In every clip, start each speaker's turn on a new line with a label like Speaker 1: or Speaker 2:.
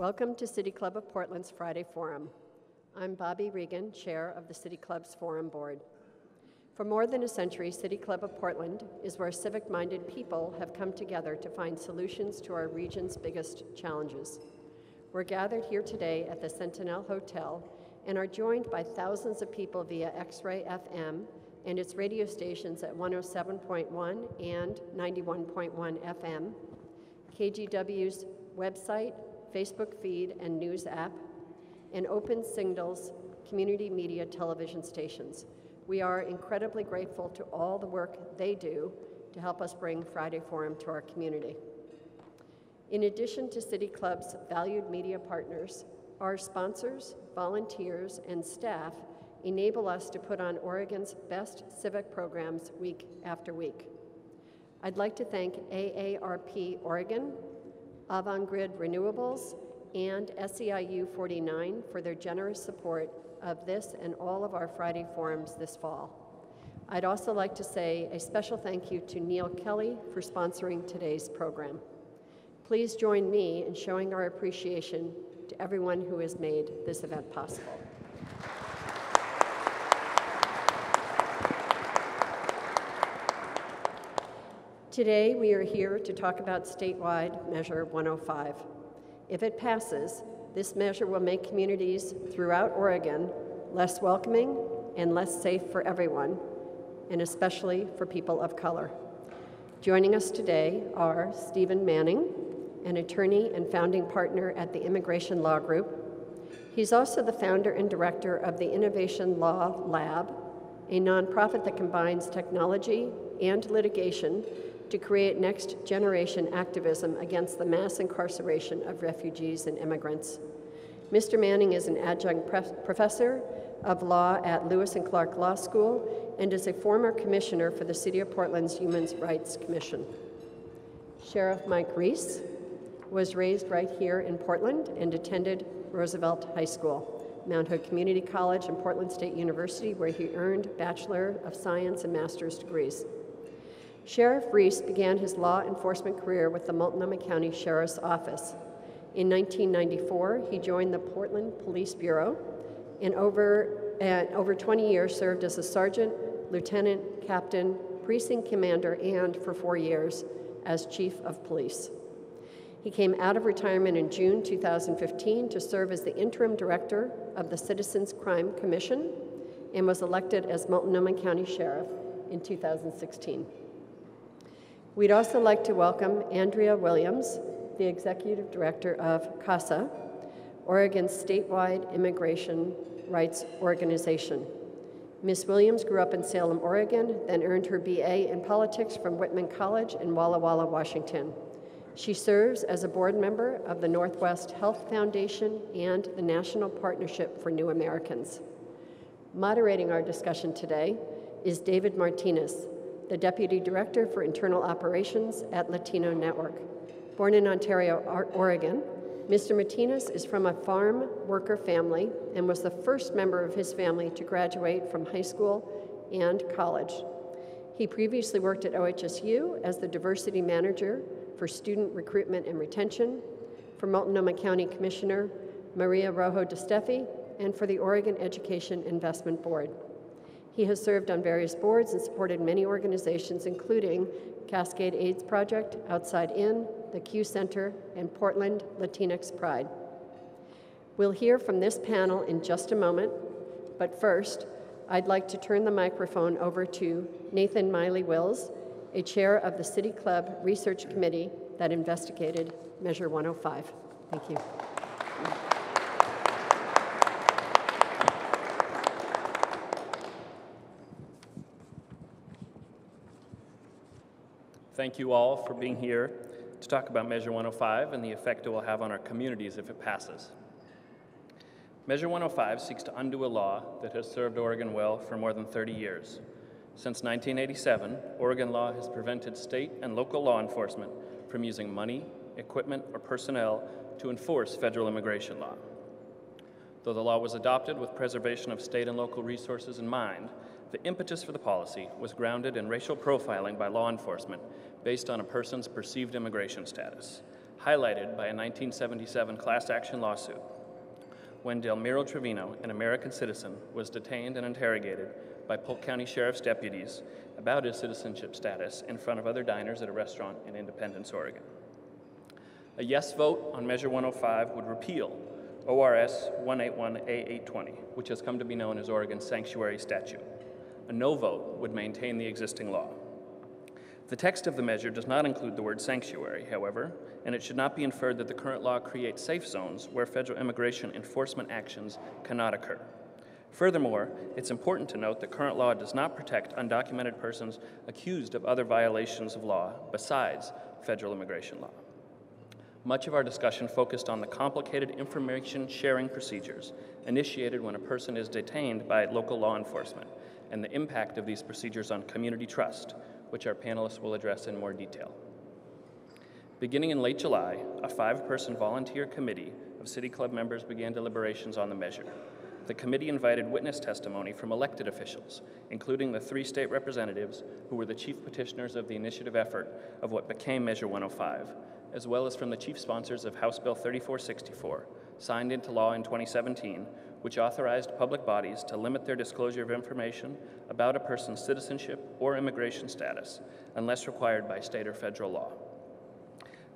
Speaker 1: Welcome to City Club of Portland's Friday Forum. I'm BOBBIE REGAN, Chair of the City Club's Forum Board. For more than a century, City Club of Portland is where civic-minded people have come together to find solutions to our region's biggest challenges. We're gathered here today at the Sentinel Hotel and are joined by thousands of people via X-Ray FM and its radio stations at 107.1 and 91.1 FM, KGW's website, Facebook feed, and news app, and Open Signal's community media television stations. We are incredibly grateful to all the work they do to help us bring Friday Forum to our community. In addition to City Club's valued media partners, our sponsors, volunteers, and staff enable us to put on Oregon's best civic programs week after week. I'd like to thank AARP Oregon, Avangrid Renewables, and SEIU 49 for their generous support of this and all of our Friday Forums this fall. I'd also like to say a special thank you to Neil Kelly for sponsoring today's program. Please join me in showing our appreciation to everyone who has made this event possible. Today, we are here to talk about statewide Measure 105. If it passes, this measure will make communities throughout Oregon less welcoming and less safe for everyone, and especially for people of color. Joining us today are Stephen Manning, an attorney and founding partner at the Immigration Law Group. He's also the founder and director of the Innovation Law Lab, a nonprofit that combines technology and litigation to create next-generation activism against the mass incarceration of refugees and immigrants. Mr. Manning is an adjunct professor of law at Lewis and Clark Law School and is a former commissioner for the City of Portland's Human Rights Commission. Sheriff Mike REESE was raised right here in Portland and attended Roosevelt High School, Mount Hood Community College, and Portland State University, where he earned Bachelor of Science and Master's degrees. Sheriff REESE began his law enforcement career with the Multnomah County Sheriff's Office. In 1994, he joined the Portland Police Bureau and over 20 years served as a sergeant, lieutenant, captain, precinct commander, and for 4 years as chief of police. He came out of retirement in June 2015 to serve as the interim director of the Citizens Crime Commission and was elected as Multnomah County Sheriff in 2016. We'd also like to welcome Andrea Williams, the Executive Director of CAUSA, Oregon's statewide immigration rights organization. Ms. Williams grew up in Salem, Oregon, then earned her BA in politics from Whitman College in Walla Walla, Washington. She serves as a board member of the Northwest Health Foundation and the National Partnership for New Americans. Moderating our discussion today is David Martinez, the Deputy Director for Internal Operations at Latino Network. Born in Ontario, Oregon, Mr. Martinez is from a farm worker family and was the first member of his family to graduate from high school and college. He previously worked at OHSU as the Diversity Manager for Student Recruitment and Retention, for Multnomah County Commissioner Maria Rojo DeSteffi, and for the Oregon Education Investment Board. He has served on various boards and supported many organizations, including Cascade AIDS Project, Outside In, the Q Center, and Portland Latinx Pride. We'll hear from this panel in just a moment, but first, I'd like to turn the microphone over to Nathan Miley-Wills, a chair of the City Club Research Committee that investigated Measure 105. Thank you.
Speaker 2: Thank you all for being here to talk about Measure 105 and the effect it will have on our communities if it passes. Measure 105 seeks to undo a law that has served Oregon well for more than 30 years. Since 1987, Oregon law has prevented state and local law enforcement from using money, equipment, or personnel to enforce federal immigration law. Though the law was adopted with preservation of state and local resources in mind, the impetus for the policy was grounded in racial profiling by law enforcement based on a person's perceived immigration status, highlighted by a 1977 class action lawsuit when Delmiro Trevino, an American citizen, was detained and interrogated by Polk County Sheriff's deputies about his citizenship status in front of other diners at a restaurant in Independence, Oregon. A yes vote on Measure 105 would repeal ORS 181A820, which has come to be known as Oregon's sanctuary statute. A no vote would maintain the existing law. The text of the measure does not include the word sanctuary, however, and it should not be inferred that the current law creates safe zones where federal immigration enforcement actions cannot occur. Furthermore, it's important to note that current law does not protect undocumented persons accused of other violations of law besides federal immigration law. Much of our discussion focused on the complicated information sharing procedures initiated when a person is detained by local law enforcement and the impact of these procedures on community trust, which our panelists will address in more detail. Beginning in late July, a 5-person volunteer committee of City Club members began deliberations on the measure. The committee invited witness testimony from elected officials, including the 3 state representatives who were the chief petitioners of the initiative effort of what became Measure 105, as well as from the chief sponsors of House Bill 3464, signed into law in 2017, which authorized public bodies to limit their disclosure of information about a person's citizenship or immigration status unless required by state or federal law.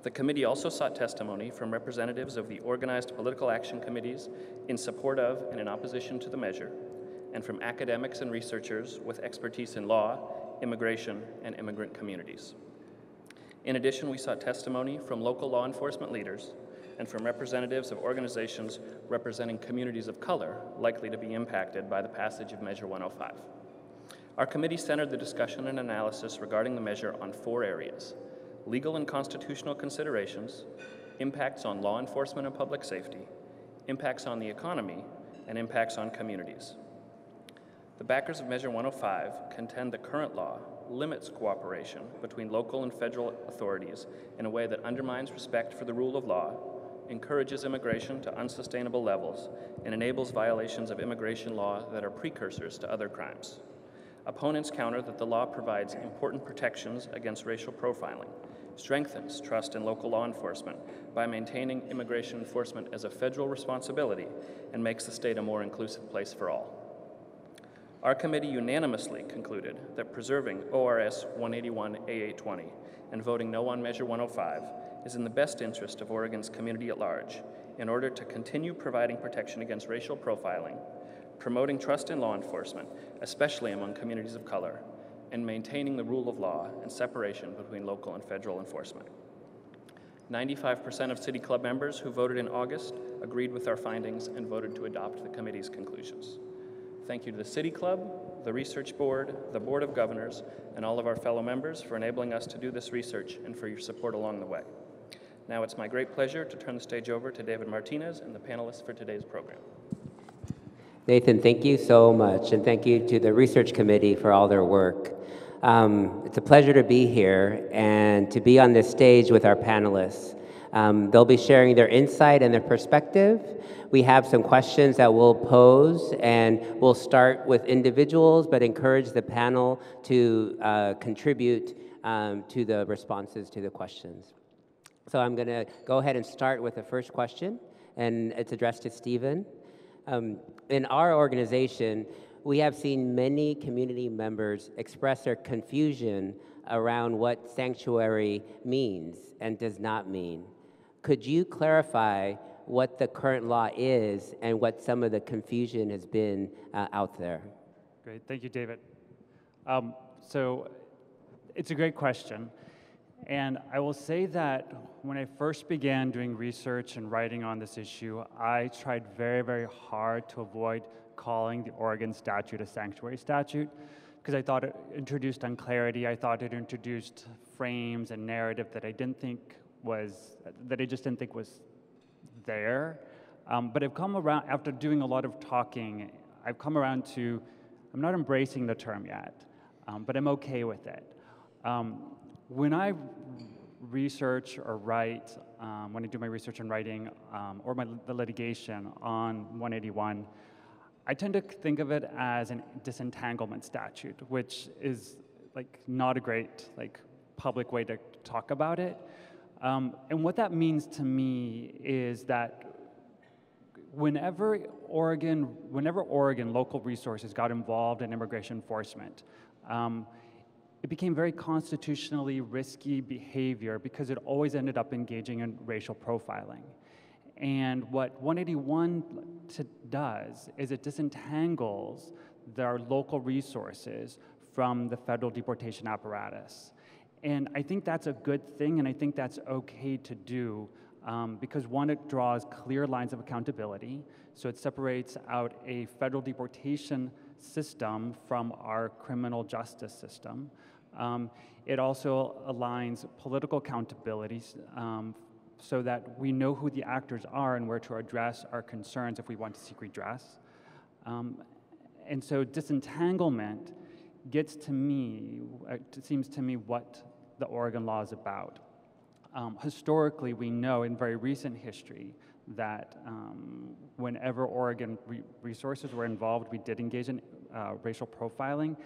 Speaker 2: The committee also sought testimony from representatives of the organized political action committees in support of and in opposition to the measure, and from academics and researchers with expertise in law, immigration, and immigrant communities. In addition, we sought testimony from local law enforcement leaders and from representatives of organizations representing communities of color likely to be impacted by the passage of Measure 105. Our committee centered the discussion and analysis regarding the measure on 4 areas: legal and constitutional considerations, impacts on law enforcement and public safety, impacts on the economy, and impacts on communities. The backers of Measure 105 contend the current law limits cooperation between local and federal authorities in a way that undermines respect for the rule of law, encourages immigration to unsustainable levels, and enables violations of immigration law that are precursors to other crimes. Opponents counter that the law provides important protections against racial profiling, strengthens trust in local law enforcement by maintaining immigration enforcement as a federal responsibility, and makes the state a more inclusive place for all. Our committee unanimously concluded that preserving ORS 181A820 and voting no on Measure 105 is in the best interest of Oregon's community at large in order to continue providing protection against racial profiling, promoting trust in law enforcement, especially among communities of color, and maintaining the rule of law and separation between local and federal enforcement. 95% of City Club members who voted in August agreed with our findings and voted to adopt the committee's conclusions. Thank you to the City Club, the Research Board, the Board of Governors, and all of our fellow members for enabling us to do this research and for your support along the way. Now it's my great pleasure to turn the stage over to David Martinez and the panelists for today's program.
Speaker 3: Nathan, thank you so much, and thank you to the Research Committee for all their work. It's a pleasure to be here and to be on this stage with our panelists. They'll be sharing their insight and their perspective. We have some questions that we'll pose, and we'll start with individuals, but encourage the panel to contribute to the responses to the questions. So I'm going to go ahead and start with the first question, and it's addressed to Stephen. In our organization, we have seen many community members express their confusion around what sanctuary means and does not mean. Could you clarify what the current law is and what some of the confusion has been out there?
Speaker 4: Great, thank you, David. So it's a great question. And I will say that when I first began doing research and writing on this issue, I tried very, very hard to avoid calling the Oregon statute a sanctuary statute, because I thought it introduced unclarity. I thought it introduced frames and narrative that I just didn't think was there. But I've come around, after doing a lot of talking, I've come around to, I'm not embracing the term yet, but I'm okay with it. When I research or write, when I do my research and writing or the litigation on 181, I tend to think of it as a disentanglement statute, which is like not a great public way to talk about it. And what that means to me is that whenever Oregon local resources got involved in immigration enforcement, it became very constitutionally risky behavior because it always ended up engaging in racial profiling. And what 181 does is it disentangles their local resources from the federal deportation apparatus. And I think that's a good thing, and I think that's okay to do because one, it draws clear lines of accountability. So it separates out a federal deportation system from our criminal justice system. It also aligns political accountabilities so that we know who the actors are and where to address our concerns if we want to seek redress. And so disentanglement gets to me, it seems to me, what the Oregon law is about. Historically, we know in very recent history that whenever Oregon resources were involved, we did engage in racial profiling.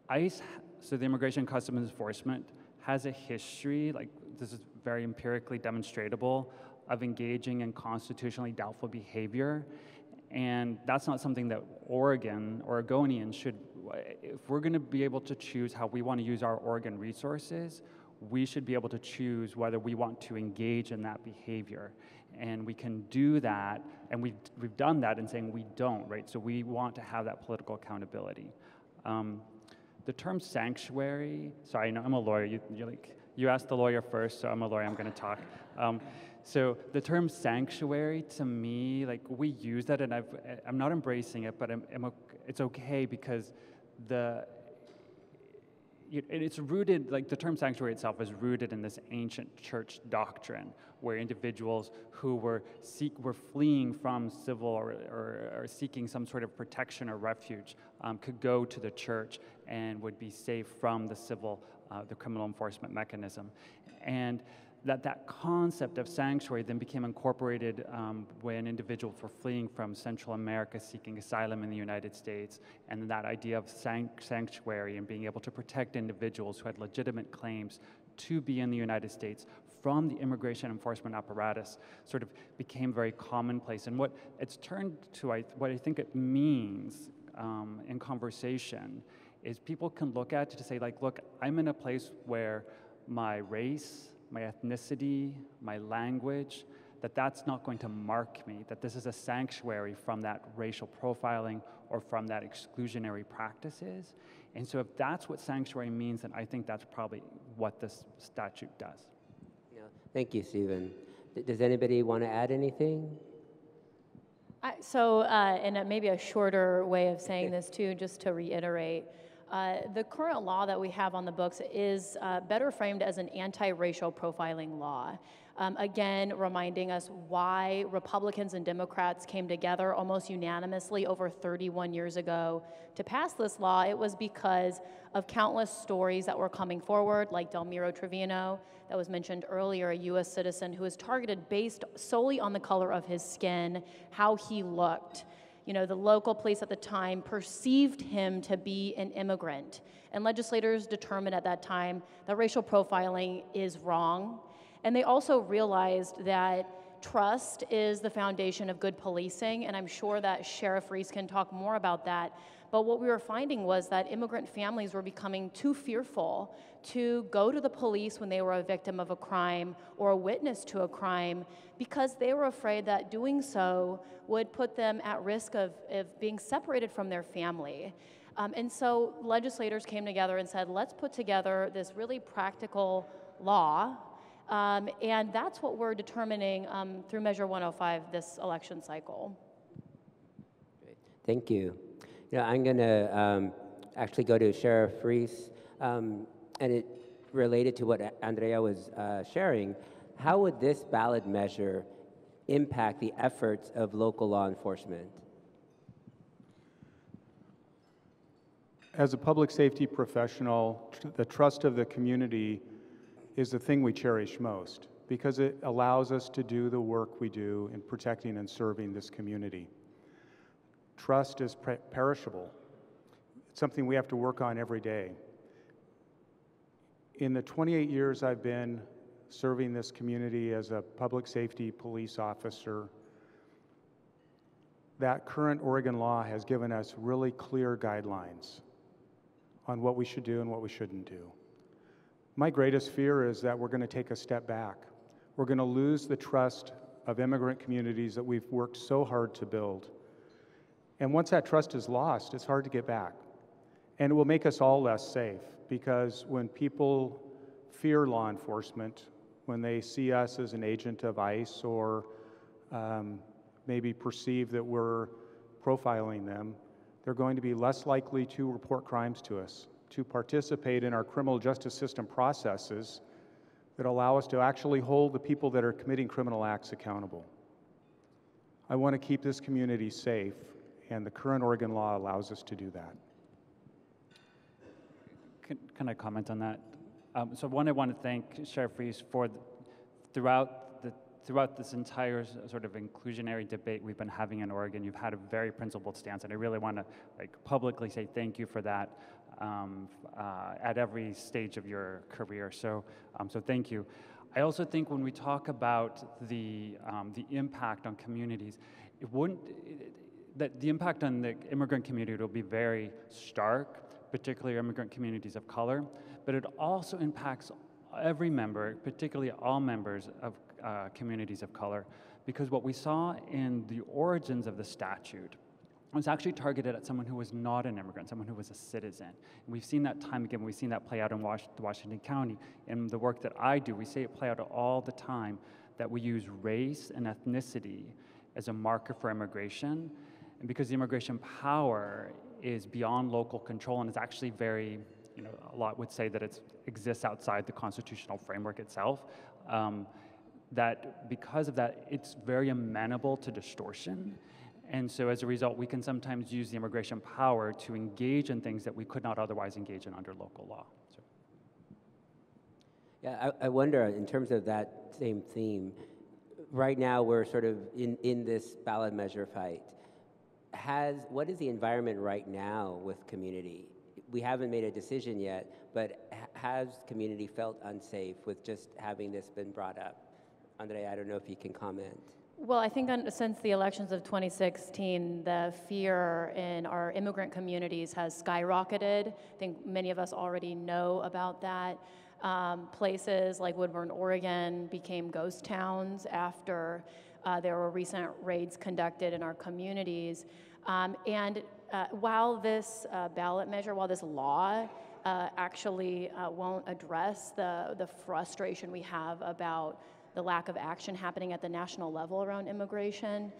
Speaker 4: ICE, so the Immigration and Customs Enforcement, has a history, like this is very empirically demonstrable, of engaging in constitutionally doubtful behavior. And that's not something that Oregonians should, if we're gonna be able to choose how we wanna use our Oregon resources, we should be able to choose whether we want to engage in that behavior. And we can do that, and we've done that in saying we don't, right? So we want to have that political accountability. The term sanctuary, sorry, no, I'm a lawyer, you asked the lawyer first, so I'm a lawyer, I'm gonna talk. So the term sanctuary, to me, like we use that, and I'm not embracing it, but it's okay because it's rooted, like the term sanctuary itself is rooted in this ancient church doctrine where individuals who were fleeing from civil or seeking some sort of protection or refuge could go to the church and would be safe from the criminal enforcement mechanism. And that concept of sanctuary then became incorporated when individuals were fleeing from Central America seeking asylum in the United States, and that idea of sanctuary and being able to protect individuals who had legitimate claims to be in the United States from the immigration enforcement apparatus sort of became very commonplace. And what it's turned to, what I think it means in conversation is people can look at it to say, like, look, I'm in a place where my race, my ethnicity, my language, that's not going to mark me, that this is a sanctuary from that racial profiling or from that exclusionary practices. And so if that's what sanctuary means, then I think that's probably what this statute does.
Speaker 3: Yeah. Thank you, Stephen. Does anybody want to add anything?
Speaker 5: And maybe a shorter way of saying this too, just to reiterate, the current law that we have on the books is better framed as an anti-racial profiling law. Again, reminding us why Republicans and Democrats came together almost unanimously over 31 years ago to pass this law. It was because of countless stories that were coming forward, like Delmiro Trevino, that was mentioned earlier, a U.S. citizen who was targeted based solely on the color of his skin, how he looked. You know, the local police at the time perceived him to be an immigrant, and legislators determined at that time that racial profiling is wrong. And they also realized that trust is the foundation of good policing, and I'm sure that Sheriff Reese can talk more about that. But what we were finding was that immigrant families were becoming too fearful to go to the police when they were a victim of a crime or a witness to a crime because they were afraid that doing so would put them at risk of being separated from their family. And so legislators came together and said, let's put together this really practical law. And that's what we're determining through Measure 105 this election cycle.
Speaker 3: Great. Thank you. You know, I'm going to actually go to Sheriff Reese, and it related to what Andrea was sharing. How would this ballot measure impact the efforts of local law enforcement?
Speaker 6: As a public safety professional, the trust of the community is the thing we cherish most because it allows us to do the work we do in protecting and serving this community. Trust is perishable. It's something we have to work on every day. In the 28 years I've been serving this community as a public safety police officer, that current Oregon law has given us really clear guidelines on what we should do and what we shouldn't do. My greatest fear is that we're going to take a step back. We're going to lose the trust of immigrant communities that we've worked so hard to build. And once that trust is lost, it's hard to get back. And it will make us all less safe, because when people fear law enforcement, when they see us as an agent of ICE or maybe perceive that we're profiling them, they're going to be less likely to report crimes to us, to participate in our criminal justice system processes that allow us to actually hold the people that are committing criminal acts accountable. I want to keep this community safe, and the current Oregon law allows us to do that.
Speaker 4: Can I comment on that? So one, I want to thank Sheriff Reese for throughout this entire sort of inclusionary debate we've been having in Oregon. You've had a very principled stance, and I really want to publicly say thank you for that at every stage of your career. So thank you. I also think when we talk about the impact on communities, the impact on the immigrant community will be very stark, particularly immigrant communities of color, but it also impacts every member, particularly all members of communities of color, because what we saw in the origins of the statute was actually targeted at someone who was not an immigrant, someone who was a citizen. And we've seen that time again. We've seen that play out in Washington County. In the work that I do, we see it play out all the time, that we use race and ethnicity as a marker for immigration. And because the immigration power is beyond local control and is actually very, a lot would say that it exists outside the constitutional framework itself, that because of that, it's very amenable to distortion. And so as a result, we can sometimes use the immigration power to engage in things that we could not otherwise engage in under local law. So.
Speaker 3: Yeah, I wonder, in terms of that same theme, right now we're sort of in this ballot measure fight. What is the environment right now with community? We haven't made a decision yet, but has community felt unsafe with just having this been brought up? Andrea, I don't know if you can comment.
Speaker 5: Well, I think since the elections of 2016, the fear in our immigrant communities has skyrocketed. I think many of us already know about that. Places like Woodburn, Oregon became ghost towns after there were recent raids conducted in our communities. While this ballot measure, while this law actually won't address the frustration we have about the lack of action happening at the national level around immigration,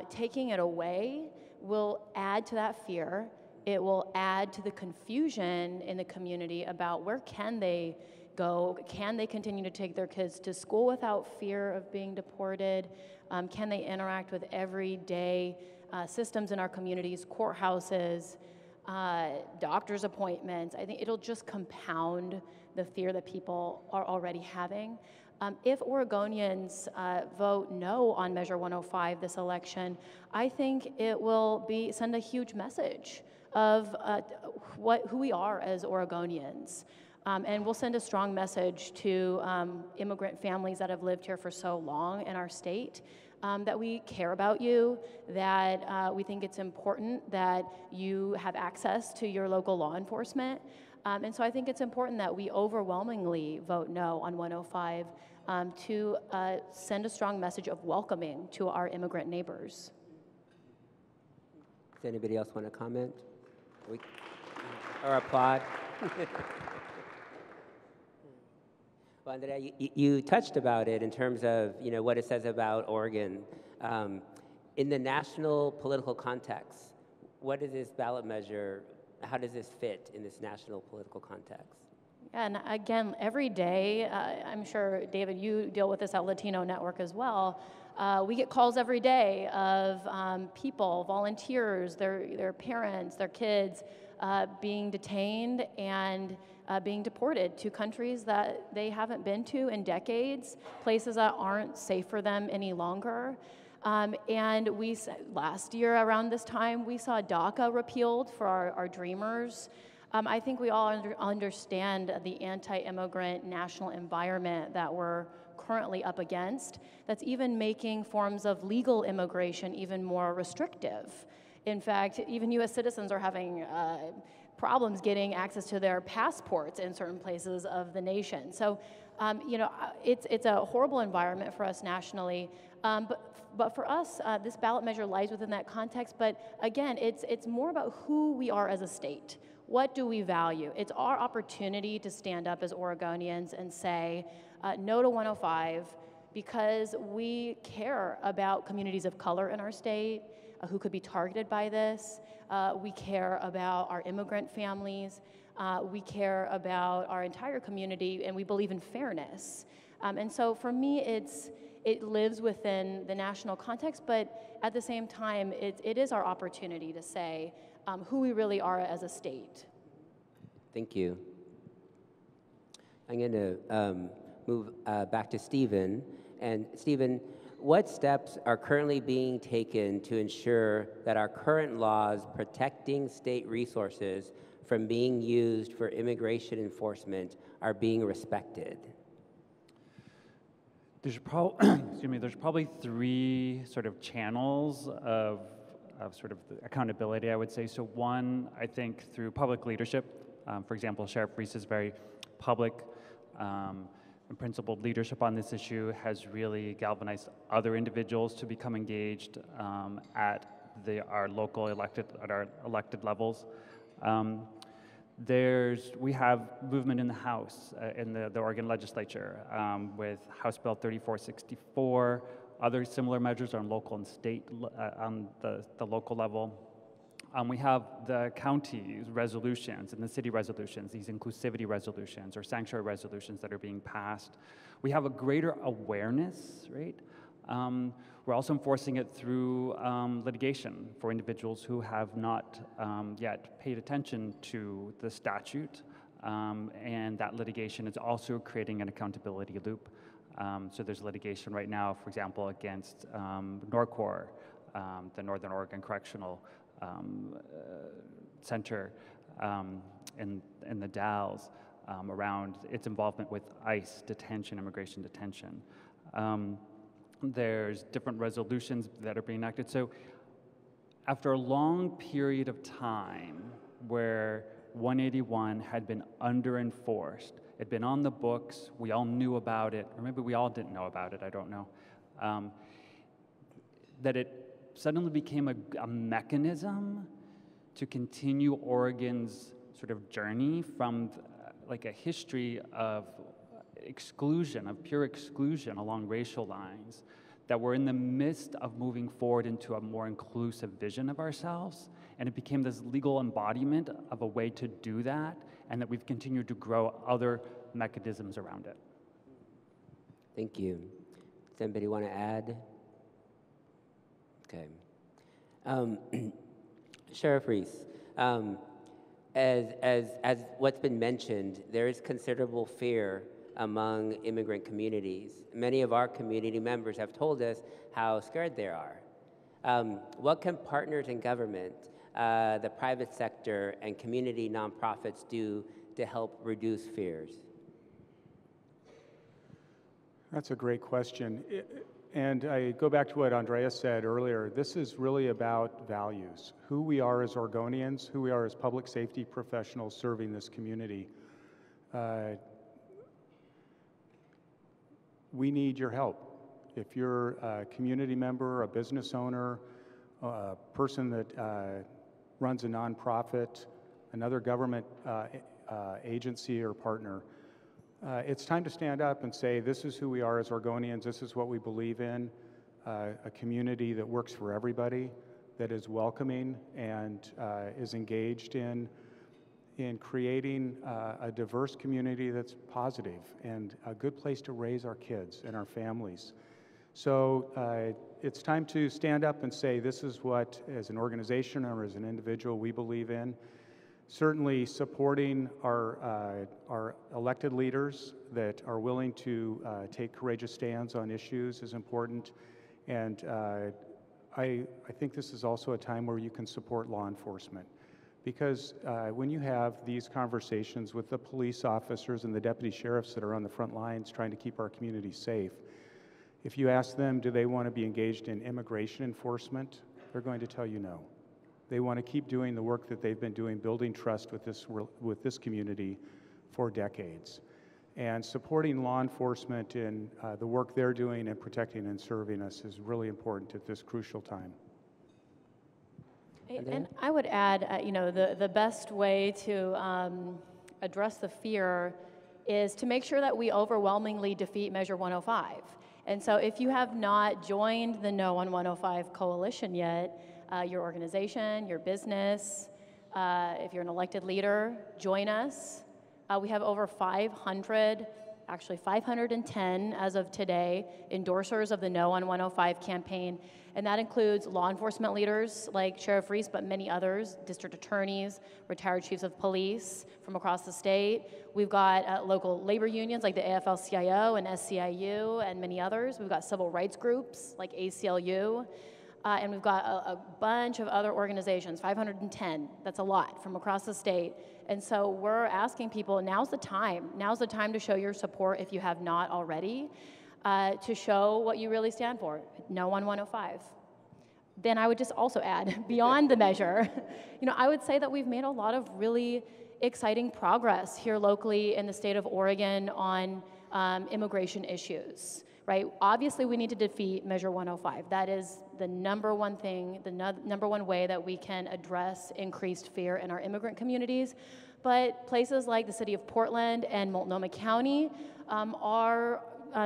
Speaker 5: taking it away will add to that fear. It will add to the confusion in the community about where can they go? Can they continue to take their kids to school without fear of being deported? Can they interact with everyday systems in our communities, courthouses, doctor's appointments? I think it'll just compound the fear that people are already having. If Oregonians vote no on Measure 105 this election, I think it will send a huge message of who we are as Oregonians. And we'll send a strong message to immigrant families that have lived here for so long in our state, that we care about you, that we think it's important that you have access to your local law enforcement. And so I think it's important that we overwhelmingly vote no on 105 to send a strong message of welcoming to our immigrant neighbors.
Speaker 3: Does anybody else want to comment? Or applaud? Well, Andrea, you touched about it in terms of what it says about Oregon. In the national political context, what is this ballot measure? How does this fit in this national political context?
Speaker 5: Yeah, and again, every day, I'm sure, David, you deal with this at Latino Network as well. We get calls every day of people, volunteers, their parents, their kids being detained and being deported to countries that they haven't been to in decades, places that aren't safe for them any longer. And last year around this time, we saw DACA repealed for our dreamers. I think we all understand the anti-immigrant national environment that we're currently up against, that's even making forms of legal immigration even more restrictive. In fact, even US citizens are having problems getting access to their passports in certain places of the nation. So, you know, it's a horrible environment for us nationally, but for us, this ballot measure lies within that context, but again, it's more about who we are as a state. What do we value? It's our opportunity to stand up as Oregonians and say no to 105 because we care about communities of color in our state who could be targeted by this. We care about our immigrant families. We care about our entire community, and we believe in fairness. And so for me, it lives within the national context, but at the same time, it is our opportunity to say who we really are as a state.
Speaker 3: Thank you. I'm going to move back to Stephen. And Stephen, what steps are currently being taken to ensure that our current laws protecting state resources from being used for immigration enforcement are being respected?
Speaker 4: There's probably three sort of channels of sort of accountability, I would say. So one, I think through public leadership. For example, Sheriff REESE is very public and principled leadership on this issue, has really galvanized other individuals to become engaged at our elected levels. We have movement in the House, in the Oregon legislature, with House Bill 3464, other similar measures on local and state, on the local level. We have the county resolutions and the city resolutions, these inclusivity resolutions or sanctuary resolutions that are being passed. We have a greater awareness, right? We're also enforcing it through litigation for individuals who have not yet paid attention to the statute, and that litigation is also creating an accountability loop. So there's litigation right now, for example, against NORCOR, the Northern Oregon Correctional Center in the Dalles, around its involvement with ICE detention, immigration detention. There's different resolutions that are being enacted. So after a long period of time where 181 had been under-enforced, it'd been on the books, we all knew about it, or maybe we all didn't know about it, I don't know, that it suddenly became a mechanism to continue Oregon's sort of journey from like a history of exclusion, of pure exclusion along racial lines, that we're in the midst of moving forward into a more inclusive vision of ourselves, and it became this legal embodiment of a way to do that, and that we've continued to grow other mechanisms around it.
Speaker 3: Thank you. Does anybody want to add? Okay. Sheriff REESE, as what's been mentioned, there is considerable fear among immigrant communities. Many of our community members have told us how scared they are. What can partners in government, the private sector, and community nonprofits do to help reduce fears?
Speaker 6: That's a great question. And I go back to what Andrea said earlier. This is really about values, who we are as Oregonians, who we are as public safety professionals serving this community. We need your help. If you're a community member, a business owner, a person that runs a nonprofit, another government agency or partner, it's time to stand up and say, this is who we are as Oregonians, this is what we believe in, a community that works for everybody, that is welcoming and is engaged in creating a diverse community that's positive and a good place to raise our kids and our families. So it's time to stand up and say, this is what, as an organization or as an individual, we believe in. Certainly supporting our elected leaders that are willing to take courageous stands on issues is important. And I think this is also a time where you can support law enforcement. Because when you have these conversations with the police officers and the deputy sheriffs that are on the front lines trying to keep our community safe, if you ask them, do they want to be engaged in immigration enforcement, they're going to tell you no. They want to keep doing the work that they've been doing, building trust with this community for decades. And supporting law enforcement in the work they're doing and protecting and serving us is really important at this crucial time.
Speaker 5: And I would add, you know, the best way to address the fear is to make sure that we overwhelmingly defeat Measure 105. And so if you have not joined the No on 105 coalition yet, your organization, your business, if you're an elected leader, join us. We have over 500, actually 510 as of today, endorsers of the No on 105 campaign. And that includes law enforcement leaders like Sheriff Reese, but many others, district attorneys, retired chiefs of police from across the state. We've got local labor unions like the AFL-CIO and SCIU and many others. We've got civil rights groups like ACLU. And we've got a bunch of other organizations, 510, that's a lot, from across the state. And so we're asking people, now's the time. Now's the time to show your support if you have not already, to show what you really stand for, No on 105. Then I would just also add, beyond the measure, you know, I would say that we've made a lot of really exciting progress here locally in the state of Oregon on immigration issues. Right? Obviously, we need to defeat Measure 105. That is the number one thing, the number one way that we can address increased fear in our immigrant communities. But places like the city of Portland and Multnomah County are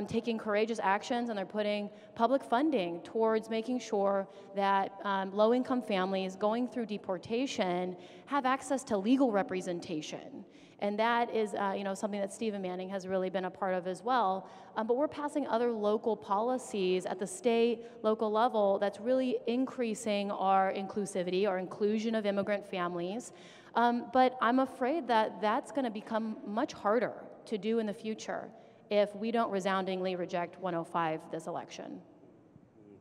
Speaker 5: taking courageous actions, and they're putting public funding towards making sure that low-income families going through deportation have access to legal representation. And that is you know, something that Stephen Manning has really been a part of as well. But we're passing other local policies at the state, local level that's really increasing our inclusivity, our inclusion of immigrant families. But I'm afraid that that's going to become much harder to do in the future if we don't resoundingly reject 105 this election.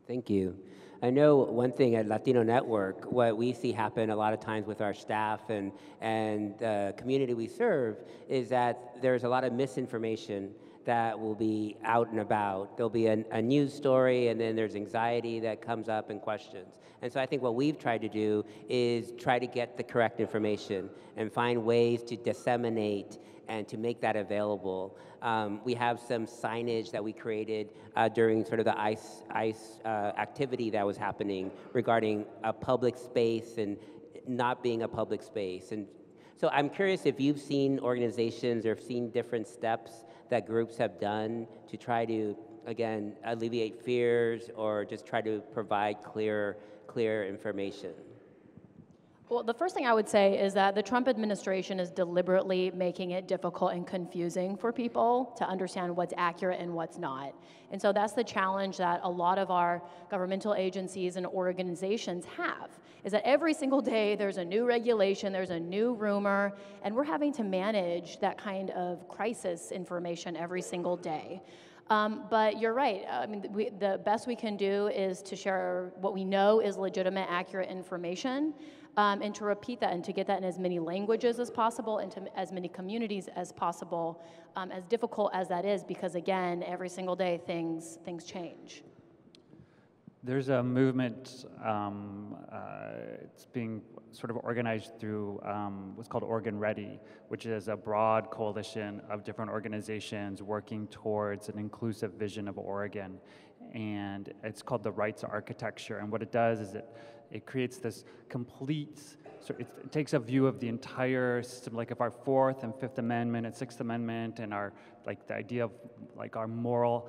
Speaker 3: Thank you. I know one thing at Latino Network, what we see happen a lot of times with our staff and the community we serve is that there's a lot of misinformation that will be out and about. There'll be a news story, and then there's anxiety that comes up and questions. And so I think what we've tried to do is try to get the correct information and find ways to disseminate and to make that available. We have some signage that we created during sort of the ICE activity that was happening regarding a public space and not being a public space. And so I'm curious if you've seen organizations or seen different steps that groups have done to try to, again, alleviate fears or just try to provide clear information.
Speaker 5: Well, the first thing I would say is that the Trump administration is deliberately making it difficult and confusing for people to understand what's accurate and what's not. And so that's the challenge that a lot of our governmental agencies and organizations have, is that every single day there's a new regulation, there's a new rumor, and we're having to manage that kind of crisis information every single day. But you're right. I mean, the best we can do is to share what we know is legitimate, accurate information, and to repeat that and to get that in as many languages as possible and to as many communities as possible, as difficult as that is, because again, every single day things change.
Speaker 4: There's a movement, it's being sort of organized through what's called Oregon Ready, which is a broad coalition of different organizations working towards an inclusive vision of Oregon. And it's called the Rights Architecture. And what it does is it creates this complete, so it takes a view of the entire system, like if our Fourth and Fifth Amendment and Sixth Amendment and our, like the idea of like our moral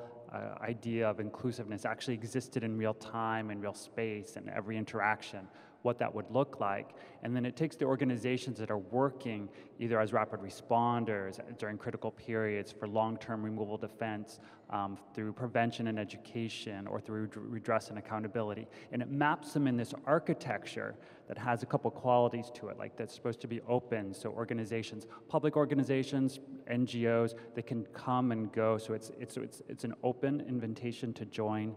Speaker 4: idea of inclusiveness actually existed in real time and real space and every interaction, what that would look like. And then it takes the organizations that are working either as rapid responders during critical periods for long-term removal defense, through prevention and education, or through redress and accountability. And it maps them in this architecture that has a couple qualities to it, like that's supposed to be open, so organizations, public organizations, NGOs, they can come and go, so it's an open invitation to join.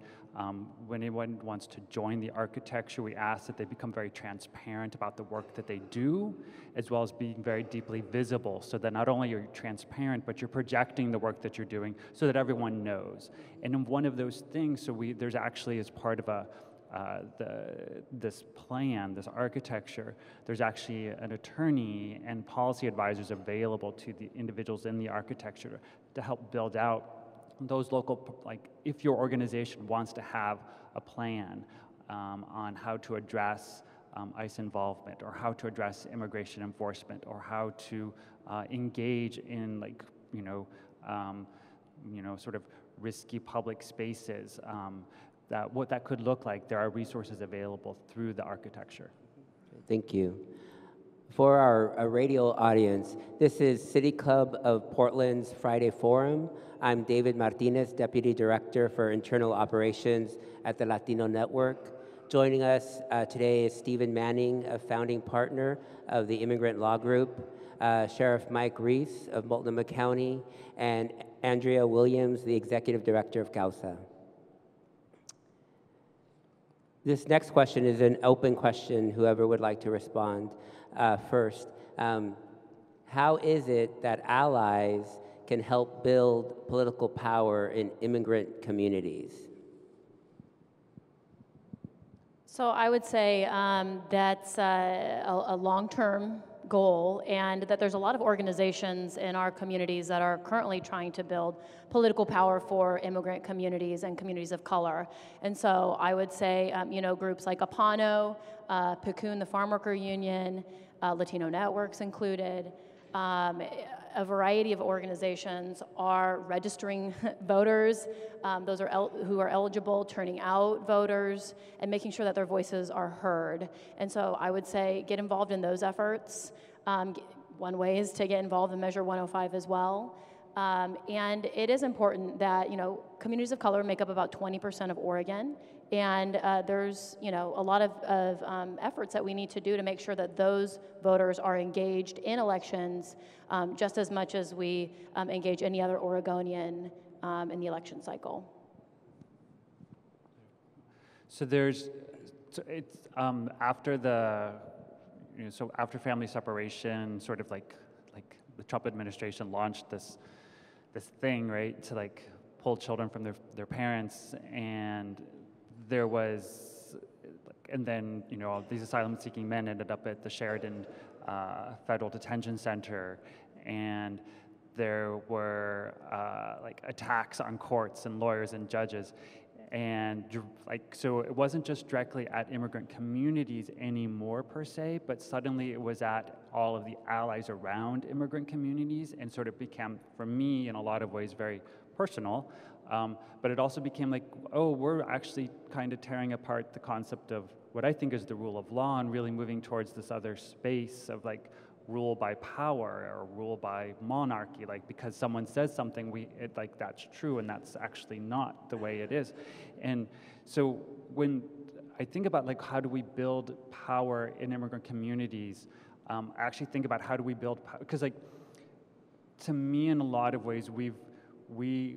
Speaker 4: When anyone wants to join the architecture, we ask that they become very transparent about the work that they do, as well as being very deeply visible, so that not only are you transparent, but you're projecting the work that you're doing so that everyone knows. And in one of those things, so there's actually, as part of this plan, this architecture, there's actually an attorney and policy advisors available to the individuals in the architecture to help build out those local, like if your organization wants to have a plan on how to address ICE involvement, or how to address immigration enforcement, or how to engage in, like, sort of risky public spaces, what that could look like, there are resources available through the architecture.
Speaker 3: Thank you. For our radio audience, this is City Club of Portland's Friday Forum. I'm David Martinez, Deputy Director for Internal Operations at the Latino Network. Joining us today is Stephen Manning, a founding partner of the Immigrant Law Group, Sheriff Mike REESE of Multnomah County, and Andrea Williams, the Executive Director of CAUSA. This next question is an open question, whoever would like to respond first. How is it that allies can help build political power in immigrant communities?
Speaker 5: So I would say that's a long-term goal, and that there's a lot of organizations in our communities that are currently trying to build political power for immigrant communities and communities of color. And so I would say, groups like APANO, PCUN, the Farm Worker Union, Latino Networks included, a variety of organizations are registering voters, those who are eligible, turning out voters, and making sure that their voices are heard. And so I would say get involved in those efforts. One way is to get involved in Measure 105 as well. And it is important that, communities of color make up about 20% of Oregon, and there's, a lot of efforts that we need to do to make sure that those voters are engaged in elections just as much as we engage any other Oregonian in the election cycle.
Speaker 4: So it's after after family separation, sort of like the Trump administration launched this thing, right, to like pull children from their parents, and there was, and then these asylum-seeking men ended up at the Sheridan Federal Detention Center, and there were attacks on courts and lawyers and judges, and so it wasn't just directly at immigrant communities anymore per se, but suddenly it was at all of the allies around immigrant communities, and sort of became, for me, in a lot of ways, very personal. But it also became like, oh, we're actually kind of tearing apart the concept of what I think is the rule of law, and really moving towards this other space of like rule by power or rule by monarchy, like because someone says something, that's true, and that's actually not the way it is. And so when I think about like how do we build power in immigrant communities, I actually think about how do we build power, because like to me, in a lot of ways, why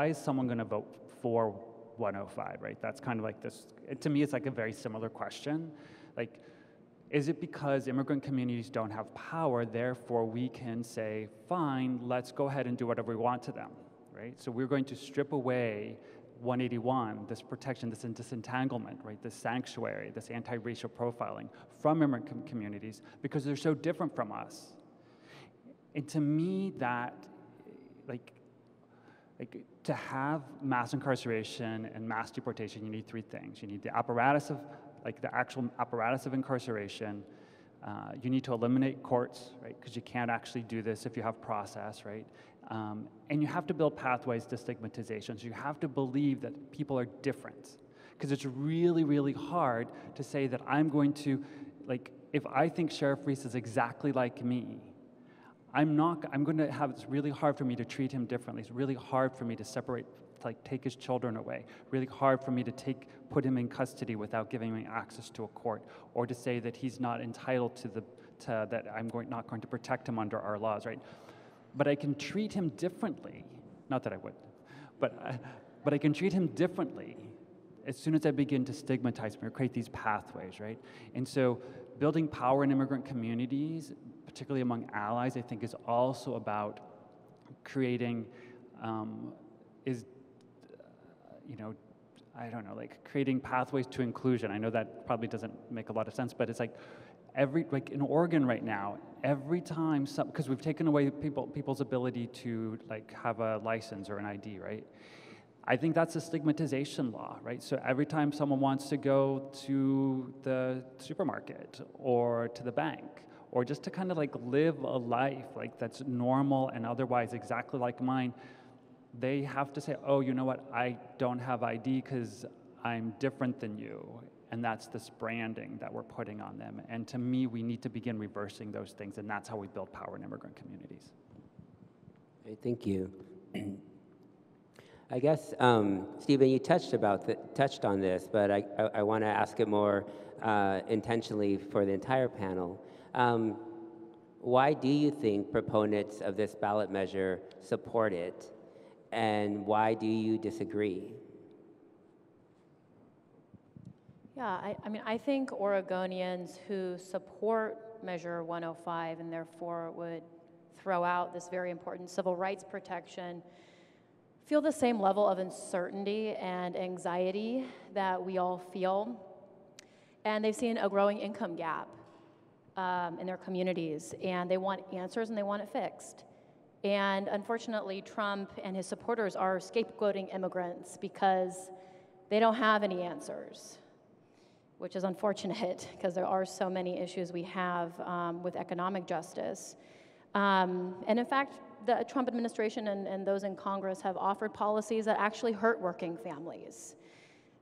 Speaker 4: is someone going to vote for 105, right? That's kind of like this, to me, it's like a very similar question. Like, is it because immigrant communities don't have power, therefore we can say, fine, let's go ahead and do whatever we want to them, right? So we're going to strip away 181, this protection, this disentanglement, right? This sanctuary, this anti-racial profiling from immigrant communities because they're so different from us. And to me, that, like to have mass incarceration and mass deportation, you need three things. You need the apparatus of, the actual apparatus of incarceration. You need to eliminate courts, right? Because you can't actually do this if you have process, right? And you have to build pathways to stigmatization. So you have to believe that people are different. Because it's really, really hard to say that I'm going to, if I think Sheriff REESE is exactly like me, I'm going to have, it's really hard for me to treat him differently. It's really hard for me to separate, like take his children away. Really hard for me to put him in custody without giving him access to a court, or to say that he's not entitled to that I'm not going to protect him under our laws, right? But I can treat him differently. Not that I would, but I can treat him differently as soon as I begin to stigmatize him or create these pathways, right? And so building power in immigrant communities, particularly among allies, I think is also about creating, creating pathways to inclusion. I know that probably doesn't make a lot of sense, but it's like in Oregon right now, every time because we've taken away people's ability to have a license or an ID, right? I think that's a stigmatization law, right? So every time someone wants to go to the supermarket or to the bank, or just to kind of live a life that's normal and otherwise exactly like mine, they have to say, oh, you know what, I don't have ID because I'm different than you. And that's this branding that we're putting on them. And to me, we need to begin reversing those things, and that's how we build power in immigrant communities.
Speaker 3: Okay, thank you. I guess, Stephen, you touched on this, but I want to ask it more intentionally for the entire panel. Why do you think proponents of this ballot measure support it, and why do you disagree?
Speaker 5: Yeah, I think Oregonians who support Measure 105 and therefore would throw out this very important civil rights protection feel the same level of uncertainty and anxiety that we all feel. And they've seen a growing income gap in their communities, and they want answers and they want it fixed. And unfortunately, Trump and his supporters are scapegoating immigrants because they don't have any answers, which is unfortunate because there are so many issues we have with economic justice. And in fact, the Trump administration and those in Congress have offered policies that actually hurt working families.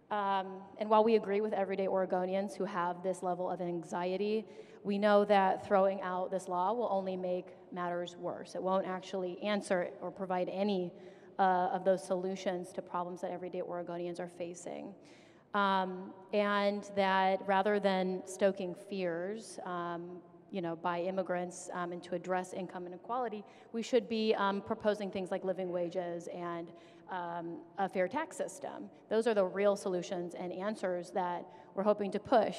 Speaker 5: And while we agree with everyday Oregonians who have this level of anxiety, we know that throwing out this law will only make matters worse. It won't actually answer or provide any of those solutions to problems that everyday Oregonians are facing. And that rather than stoking fears, by immigrants and to address income inequality, we should be proposing things like living wages and a fair tax system. Those are the real solutions and answers that we're hoping to push.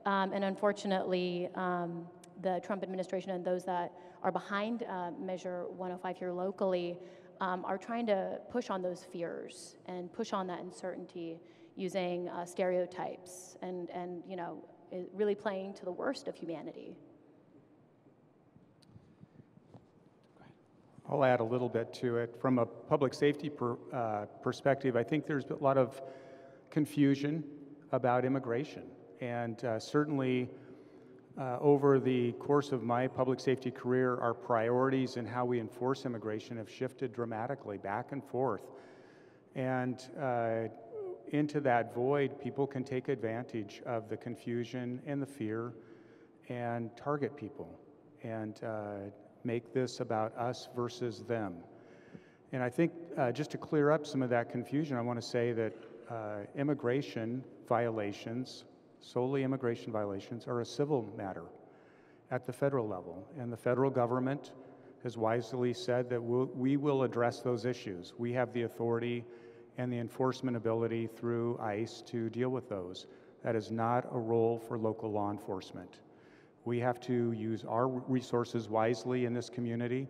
Speaker 5: And unfortunately, the Trump administration and those that are behind Measure 105 here locally are trying to push on those fears and push on that uncertainty using stereotypes and really playing to the worst of humanity.
Speaker 6: I'll add a little bit to it. From a public safety perspective, I think there's a lot of confusion about immigration. And certainly over the course of my public safety career, our priorities and how we enforce immigration have shifted dramatically back and forth. And into that void, people can take advantage of the confusion and the fear and target people and make this about us versus them. And I think just to clear up some of that confusion, I want to say that immigration violations, solely immigration violations, are a civil matter at the federal level. And the federal government has wisely said that we will address those issues. We have the authority and the enforcement ability through ICE to deal with those. That is not a role for local law enforcement. We have to use our resources wisely in this community,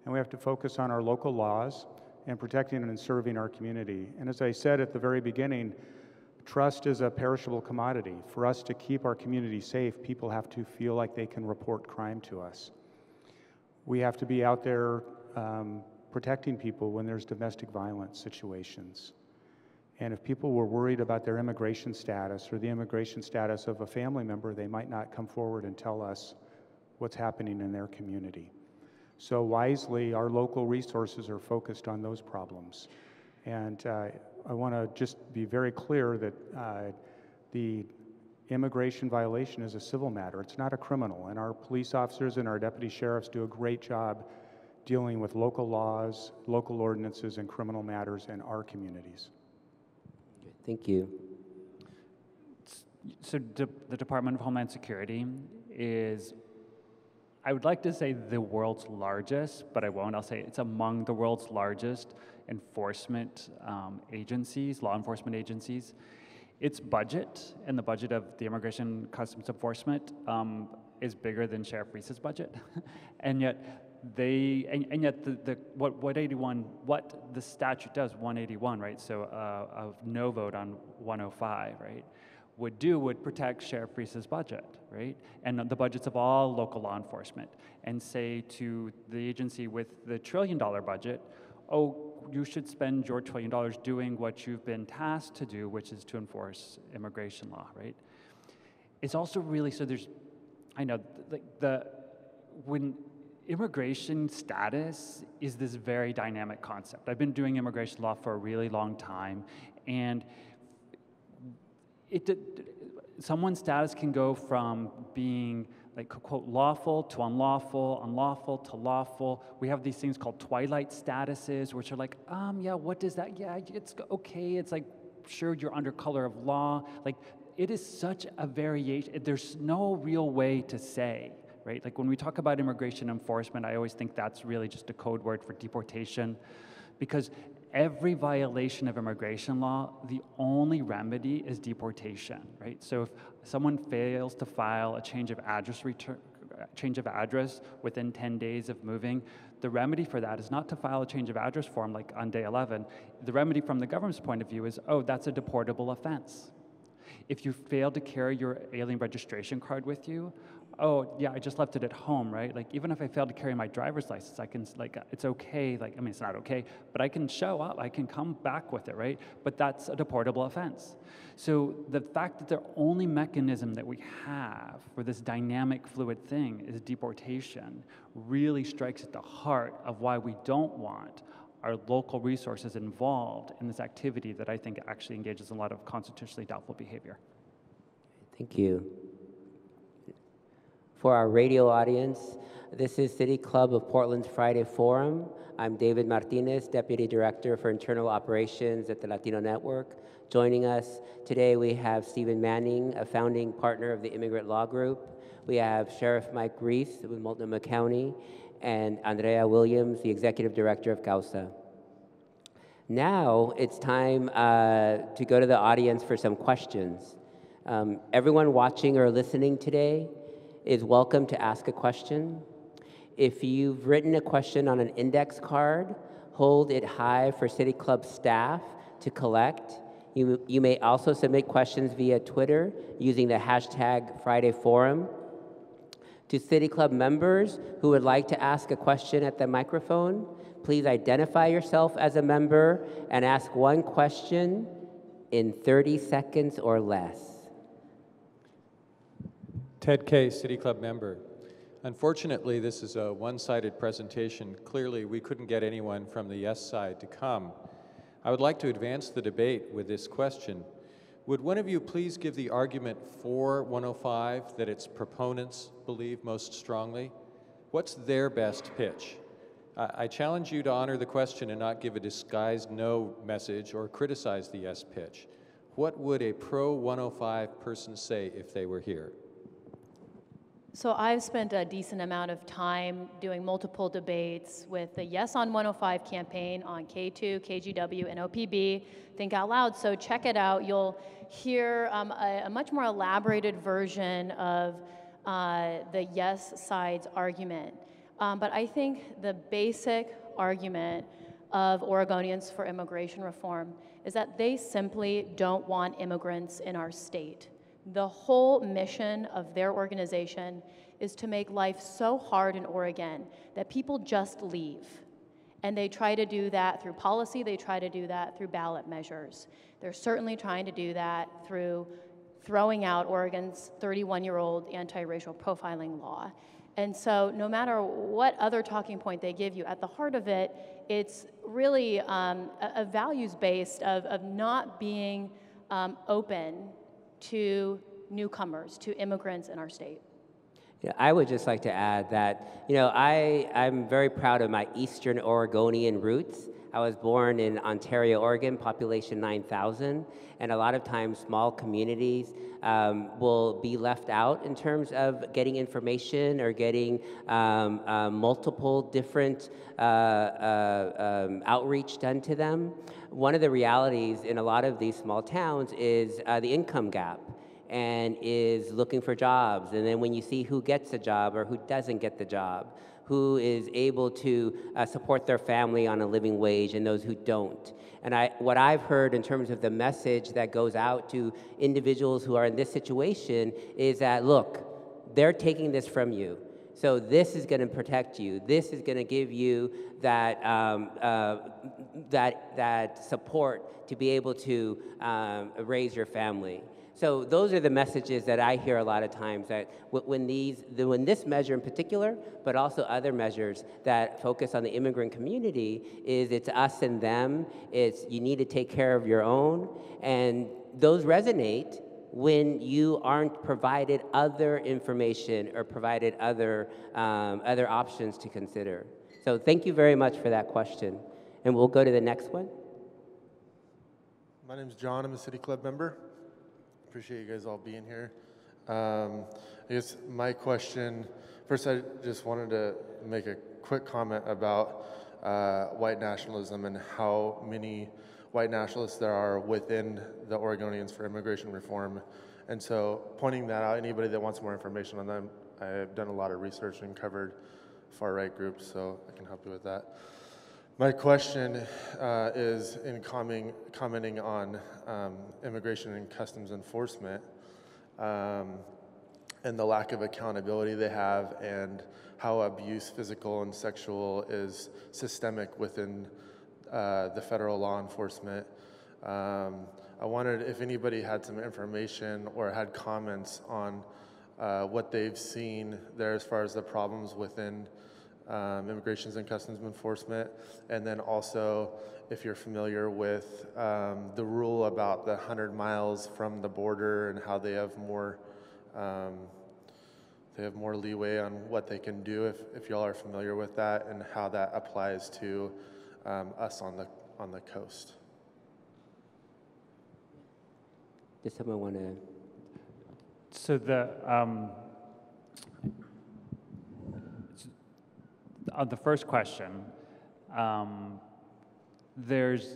Speaker 6: and we have to focus on our local laws and protecting and serving our community. And as I said at the very beginning, trust is a perishable commodity. For us to keep our community safe, people have to feel like they can report crime to us. We have to be out there protecting people when there's domestic violence situations. And if people were worried about their immigration status or the immigration status of a family member, they might not come forward and tell us what's happening in their community. So wisely, our local resources are focused on those problems. And I want to just be very clear that the immigration violation is a civil matter. It's not a criminal. And our police officers and our deputy sheriffs do a great job dealing with local laws, local ordinances, and criminal matters in our communities.
Speaker 3: Thank you.
Speaker 4: So the Department of Homeland Security is, I would like to say the world's largest, but I won't. I'll say it's among the world's largest enforcement agencies, law enforcement agencies. Its budget and the budget of the Immigration Customs Enforcement is bigger than Sheriff REESE's budget, and yet what the statute does, 181, right? So of no vote on 105, right? Would protect Sheriff REESE's budget, right? And the budgets of all local law enforcement, and say to the agency with the $1 trillion budget, oh, you should spend your $1 trillion doing what you've been tasked to do, which is to enforce immigration law, right? It's also really, so there's, I know, when immigration status is this very dynamic concept. I've been doing immigration law for a really long time, and someone's status can go from being like, quote, lawful to unlawful, unlawful to lawful. We have these things called twilight statuses, which are like, yeah, what does that, yeah, it's okay. It's like, sure, you're under color of law. Like, it is such a variation. There's no real way to say, right? Like, when we talk about immigration enforcement, I always think that's really just a code word for deportation, because every violation of immigration law, the only remedy is deportation, right? So if someone fails to file a change of address within 10 days of moving, the remedy for that is not to file a change of address form like on day 11. The remedy from the government's point of view is, oh, that's a deportable offense. If you fail to carry your alien registration card with you, oh, yeah, I just left it at home, right? Like, even if I fail to carry my driver's license, I can, like, it's okay. Like, I mean, it's not okay, but I can show up. I can come back with it, right? But that's a deportable offense. So the fact that the only mechanism that we have for this dynamic, fluid thing is deportation really strikes at the heart of why we don't want our local resources involved in this activity that I think actually engages in a lot of constitutionally doubtful behavior.
Speaker 3: Thank you. For our radio audience, this is City Club of Portland's Friday Forum. I'm David Martinez, Deputy Director for Internal Operations at the Latino Network. Joining us today, we have Stephen Manning, a founding partner of the Immigrant Law Group. We have Sheriff Mike Reese with Multnomah County, and Andrea Williams, the Executive Director of CAUSA. Now it's time to go to the audience for some questions. Everyone watching or listening today is welcome to ask a question. If you've written a question on an index card, hold it high for City Club staff to collect. You may also submit questions via Twitter using the hashtag FridayForum. To City Club members who would like to ask a question at the microphone, please identify yourself as a member and ask one question in 30 seconds or less.
Speaker 7: Ted Kay, City Club member. Unfortunately, this is a one-sided presentation. Clearly, we couldn't get anyone from the yes side to come. I would like to advance the debate with this question. Would one of you please give the argument for 105 that its proponents believe most strongly? What's their best pitch? I challenge you to honor the question and not give a disguised no message or criticize the yes pitch. What would a pro-105 person say if they were here?
Speaker 5: So I've spent a decent amount of time doing multiple debates with the Yes on 105 campaign on K2, KGW, and OPB, Think Out Loud. So check it out. You'll hear a much more elaborated version of the yes side's argument. But I think the basic argument of Oregonians for immigration reform is that they simply don't want immigrants in our state. The whole mission of their organization is to make life so hard in Oregon that people just leave. And they try to do that through policy, they try to do that through ballot measures. They're certainly trying to do that through throwing out Oregon's 31-year-old anti-racial profiling law. And so no matter what other talking point they give you, at the heart of it, it's really a values-based of not being open to newcomers, to immigrants in our state?
Speaker 3: Yeah, I would just like to add that, I'm very proud of my Eastern Oregonian roots. I was born in Ontario, Oregon, population 9,000, and a lot of times small communities will be left out in terms of getting information or getting multiple different outreach done to them. One of the realities in a lot of these small towns is the income gap, and is looking for jobs. And then when you see who gets a job or who doesn't get the job, who is able to support their family on a living wage and those who don't. And what I've heard in terms of the message that goes out to individuals who are in this situation is that, look, they're taking this from you. So this is going to protect you. This is going to give you that, that support to be able to raise your family. So those are the messages that I hear a lot of times, that when this measure in particular, but also other measures that focus on the immigrant community, is it's us and them, it's you need to take care of your own, and those resonate when you aren't provided other information or provided other options to consider. So thank you very much for that question. And we'll go to the next one.
Speaker 8: My name's John, I'm a City Club member. Appreciate you guys all being here. I guess my question, first I just wanted to make a quick comment about white nationalism and how many white nationalists there are within the Oregonians for Immigration Reform. And so pointing that out, anybody that wants more information on them, I've done a lot of research and covered far-right groups, so I can help you with that. My question is in commenting on immigration and customs enforcement and the lack of accountability they have, and how abuse, physical and sexual, is systemic within the federal law enforcement. I wondered if anybody had some information or had comments on what they've seen there as far as the problems within Immigrations and Customs Enforcement, and then also if you're familiar with the rule about the 100 miles from the border and how they have more leeway on what they can do, if y'all are familiar with that, and how that applies to us on the coast.
Speaker 3: Does someone want to?
Speaker 4: So on the first question, there's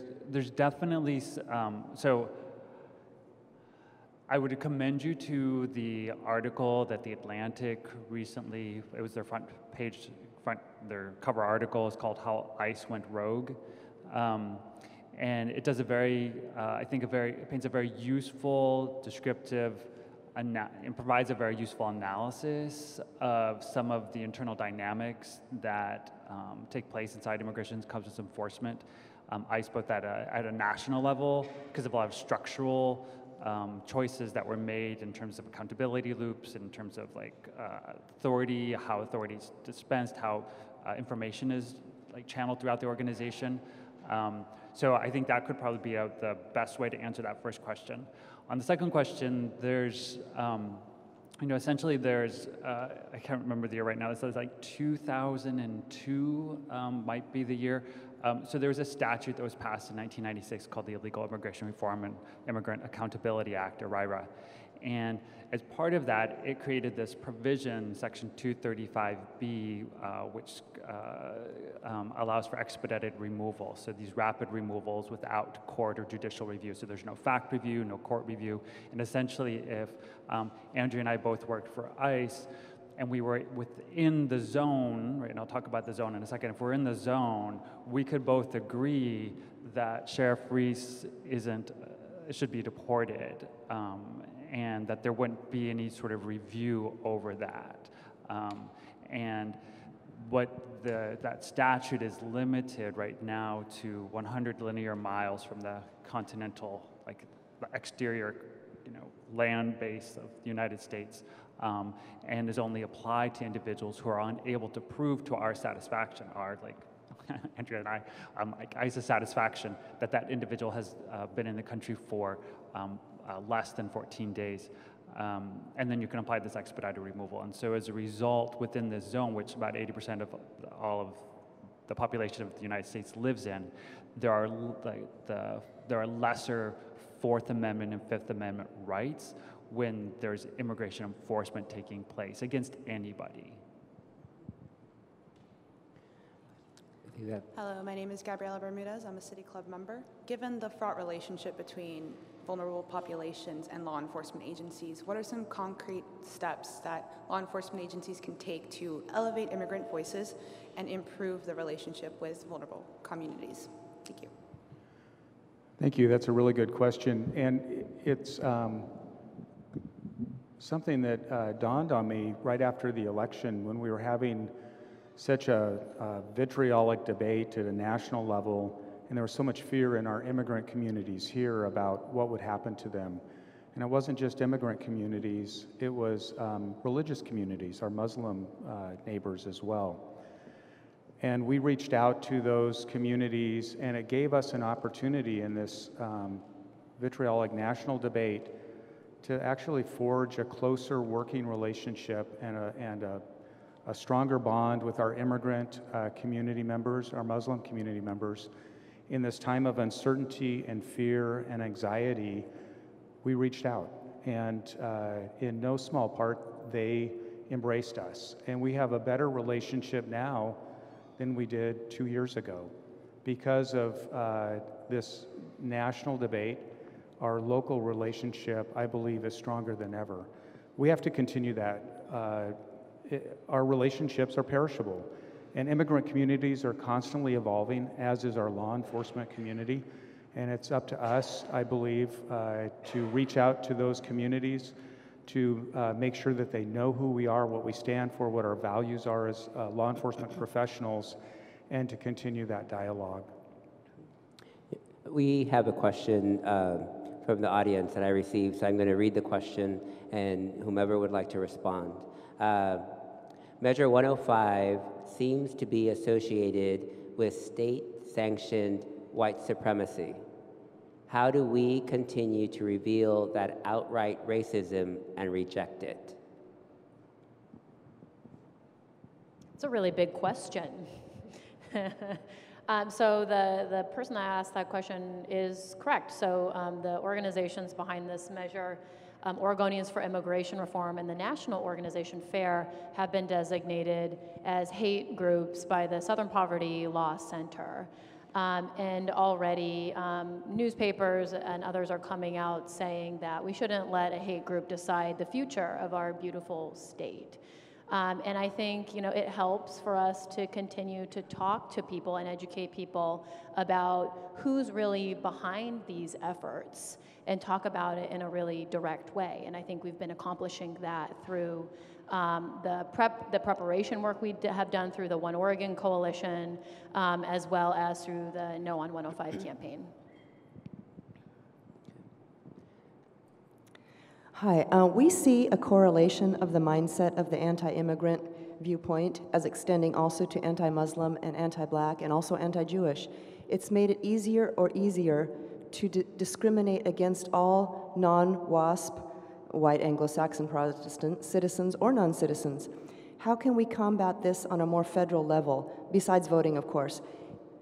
Speaker 4: definitely, so I would commend you to the article that The Atlantic recently, it was their their cover article is called How ICE Went Rogue. And it does a very, it paints a very useful, descriptive, and provides a very useful analysis of some of the internal dynamics that take place inside immigration and customs enforcement. ICE both at a national level, because of a lot of structural choices that were made in terms of accountability loops, in terms of authority, how authority is dispensed, how information is channeled throughout the organization. So I think that could probably be the best way to answer that first question. On the second question, there's, essentially there's, I can't remember the year right now, it says 2002 might be the year. So there was a statute that was passed in 1996 called the Illegal Immigration Reform and Immigrant Accountability Act, or IRA. And as part of that, it created this provision, Section 235B, which allows for expedited removal. So these rapid removals without court or judicial review. So there's no fact review, no court review. And essentially, if Andrea and I both worked for ICE, and we were within the zone, right, and I'll talk about the zone in a second, if we're in the zone, we could both agree that Sheriff REESE should be deported, and that there wouldn't be any sort of review over that. And what that statute is limited right now to 100 linear miles from the continental, the exterior, land base of the United States, and is only applied to individuals who are unable to prove to our satisfaction, Andrea and I, ICE's satisfaction, that individual has been in the country for less than 14 days. And then you can apply this expedited removal. And so as a result, within this zone, which about 80% of all of the population of the United States lives in, there are lesser Fourth Amendment and Fifth Amendment rights when there's immigration enforcement taking place against anybody.
Speaker 9: Hello, my name is Gabriela Bermudez. I'm a City Club member. Given the fraught relationship between vulnerable populations and law enforcement agencies, what are some concrete steps that law enforcement agencies can take to elevate immigrant voices and improve the relationship with vulnerable communities? Thank you.
Speaker 6: Thank you. That's a really good question. And it's something that dawned on me right after the election when we were having such a vitriolic debate at a national level, and there was so much fear in our immigrant communities here about what would happen to them. And it wasn't just immigrant communities, it was religious communities, our Muslim neighbors as well. And we reached out to those communities, and it gave us an opportunity in this vitriolic national debate to actually forge a closer working relationship and a stronger bond with our immigrant community members, our Muslim community members. In this time of uncertainty and fear and anxiety, we reached out. And in no small part, they embraced us. And we have a better relationship now than we did 2 years ago. Because of this national debate, our local relationship, I believe, is stronger than ever. We have to continue that. Our relationships are perishable, and immigrant communities are constantly evolving, as is our law enforcement community, and it's up to us, I believe, to reach out to those communities, to make sure that they know who we are, what we stand for, what our values are as law enforcement professionals, and to continue that dialogue.
Speaker 3: We have a question from the audience that I received, so I'm going to read the question, and whomever would like to respond. Measure 105 seems to be associated with state-sanctioned white supremacy. How do we continue to reveal that outright racism and reject it?
Speaker 5: It's a really big question. So the person that asked that question is correct. So the organizations behind this measure, Oregonians for Immigration Reform and the national organization FAIR, have been designated as hate groups by the Southern Poverty Law Center. And already newspapers and others are coming out saying that we shouldn't let a hate group decide the future of our beautiful state. And I think, it helps for us to continue to talk to people and educate people about who's really behind these efforts and talk about it in a really direct way. And I think we've been accomplishing that through the preparation work we have done through the One Oregon Coalition, as well as through the No on 105 campaign.
Speaker 10: Hi, we see a correlation of the mindset of the anti-immigrant viewpoint as extending also to anti-Muslim and anti-Black and also anti-Jewish. It's made it easier to discriminate against all non-WASP, white Anglo-Saxon Protestant citizens or non-citizens. How can we combat this on a more federal level, besides voting, of course?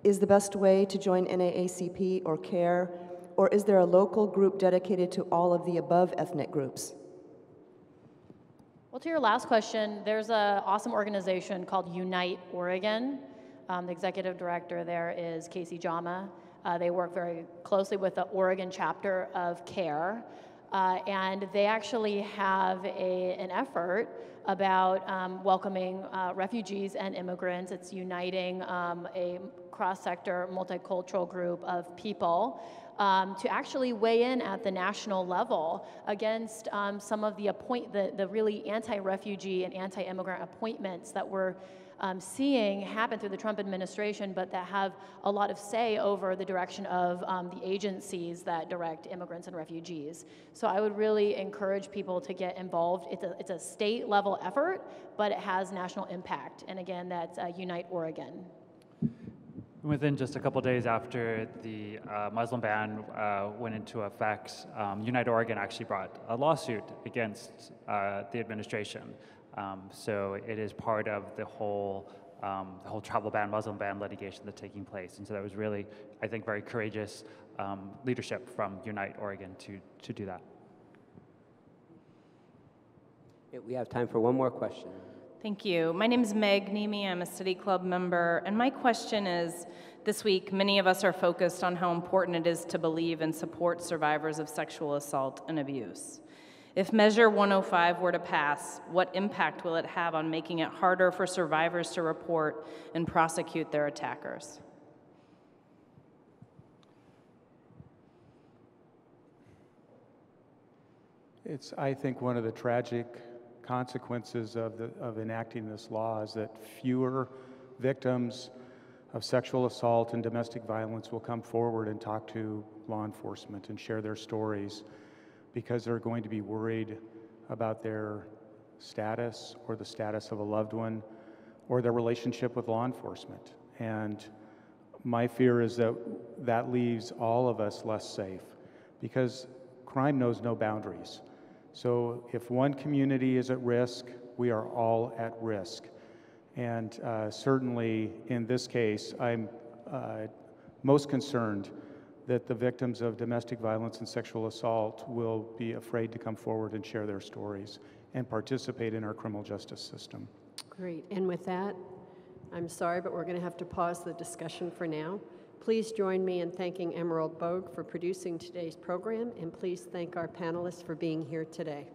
Speaker 10: Is the best way to join NAACP or CARE, or is there a local group dedicated to all of the above ethnic groups?
Speaker 5: Well, to your last question, there's an awesome organization called Unite Oregon. The executive director there is Casey Jama. They work very closely with the Oregon chapter of CARE. And they actually have an effort about welcoming refugees and immigrants. It's uniting a cross-sector, multicultural group of people to actually weigh in at the national level against some of the really anti-refugee and anti-immigrant appointments that we're seeing happen through the Trump administration, but that have a lot of say over the direction of the agencies that direct immigrants and refugees. So I would really encourage people to get involved. It's a state-level effort, but it has national impact. And again, that's Unite Oregon.
Speaker 4: Within just a couple days after the Muslim ban went into effect, Unite Oregon actually brought a lawsuit against the administration. So it is part of the whole travel ban, Muslim ban litigation that's taking place. And so that was really, I think, very courageous leadership from Unite Oregon to do that.
Speaker 3: We have time for one more question.
Speaker 11: Thank you. My name is Meg Nemi. I'm a City Club member. And my question is, this week, many of us are focused on how important it is to believe and support survivors of sexual assault and abuse. If Measure 105 were to pass, what impact will it have on making it harder for survivors to report and prosecute their attackers?
Speaker 6: It's, I think, one of the tragic consequences of enacting this law is that fewer victims of sexual assault and domestic violence will come forward and talk to law enforcement and share their stories because they're going to be worried about their status or the status of a loved one or their relationship with law enforcement. And my fear is that that leaves all of us less safe because crime knows no boundaries. So if one community is at risk, we are all at risk. And certainly in this case, I'm most concerned that the victims of domestic violence and sexual assault will be afraid to come forward and share their stories and participate in our criminal justice system.
Speaker 1: Great. And with that, I'm sorry, but we're going to have to pause the discussion for now. Please join me in thanking Emerald Bogue for producing today's program, and please thank our panelists for being here today.